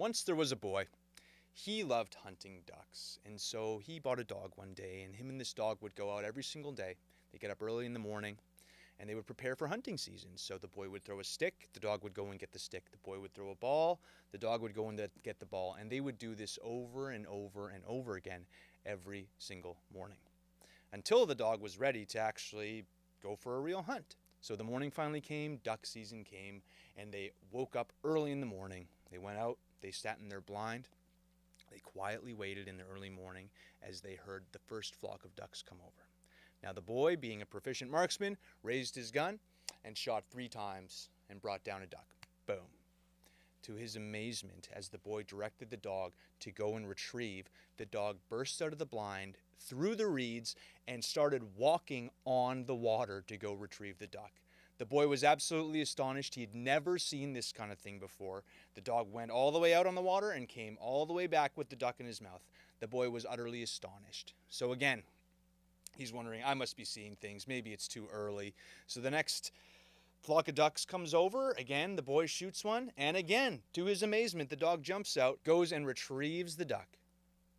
Once there was a boy. He loved hunting ducks, and so he bought a dog one day, and him and this dog would go out every single day. They get up early in the morning, and they would prepare for hunting season. So the boy would throw a stick, the dog would go and get the stick. The boy would throw a ball, the dog would go and get the ball. And they would do this over and over and over again every single morning until the dog was ready to actually go for a real hunt. So the morning finally came, duck season came, and they woke up early in the morning. They went out, they sat in their blind. They quietly waited in the early morning as they heard the first flock of ducks come over. Now the boy, being a proficient marksman, raised his gun and shot 3 times and brought down a duck. Boom. To his amazement, as the boy directed the dog to go and retrieve, the dog burst out of the blind, through the reeds, and started walking on the water to go retrieve the duck. The boy was absolutely astonished. He had never seen this kind of thing before. The dog went all the way out on the water and came all the way back with the duck in his mouth. The boy was utterly astonished. So again, he's wondering, I must be seeing things. Maybe it's too early. So the next flock of ducks comes over. Again, the boy shoots one. And again, to his amazement, the dog jumps out, goes and retrieves the duck.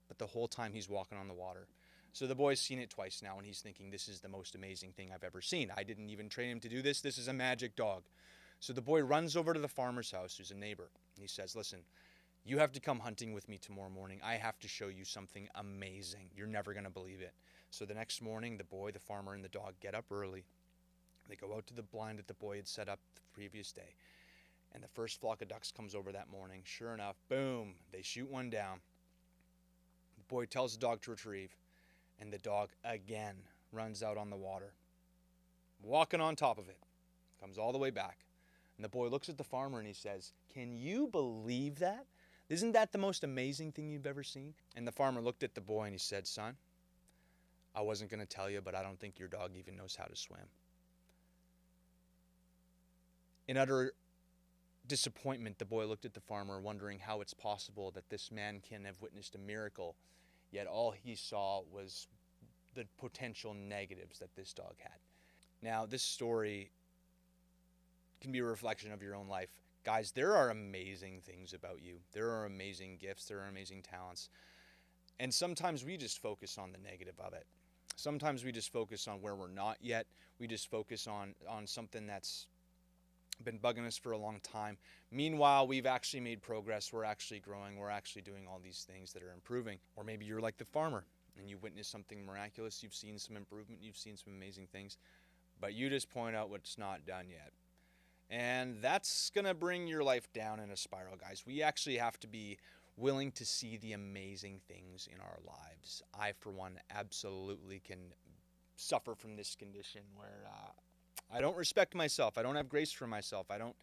But the whole time he's walking on the water. So the boy's seen it twice now, and he's thinking, this is the most amazing thing I've ever seen. I didn't even train him to do this. This is a magic dog. So the boy runs over to the farmer's house, who's a neighbor. He says, listen, you have to come hunting with me tomorrow morning. I have to show you something amazing. You're never going to believe it. So the next morning, the boy, the farmer, and the dog get up early. They go out to the blind that the boy had set up the previous day. And the first flock of ducks comes over that morning. Sure enough, boom, they shoot one down. The boy tells the dog to retrieve. And the dog again runs out on the water, walking on top of it, comes all the way back. And the boy looks at the farmer and he says, can you believe that? Isn't that the most amazing thing you've ever seen? And the farmer looked at the boy and he said, son, I wasn't going to tell you, but I don't think your dog even knows how to swim. In utter disappointment, the boy looked at the farmer, wondering how it's possible that this man can have witnessed a miracle. Yet all he saw was the potential negatives that this dog had. Now, this story can be a reflection of your own life. Guys, there are amazing things about you. There are amazing gifts. There are amazing talents. And sometimes we just focus on the negative of it. Sometimes we just focus on where we're not yet. We just focus on something that's been bugging us for a long time. Meanwhile, we've actually made progress. We're actually growing. We're actually doing all these things that are improving. Or maybe you're like the farmer and you witnessed something miraculous. You've seen some improvement. You've seen some amazing things. But you just point out what's not done yet. And that's going to bring your life down in a spiral, guys. We actually have to be willing to see the amazing things in our lives. I, for one, absolutely can suffer from this condition where I don't respect myself. I don't have grace for myself. I don't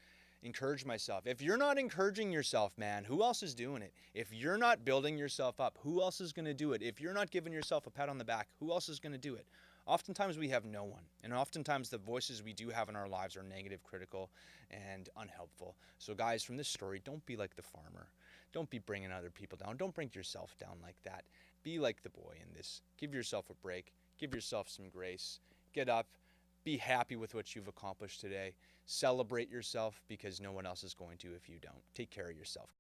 encourage myself. If you're not encouraging yourself, man, who else is doing it? If you're not building yourself up, who else is going to do it? If you're not giving yourself a pat on the back, who else is going to do it? Oftentimes we have no one. And oftentimes the voices we do have in our lives are negative, critical, and unhelpful. So guys, from this story, don't be like the farmer. Don't be bringing other people down. Don't bring yourself down like that. Be like the boy in this. Give yourself a break. Give yourself some grace. Get up. Be happy with what you've accomplished today. Celebrate yourself because no one else is going to if you don't. Take care of yourself.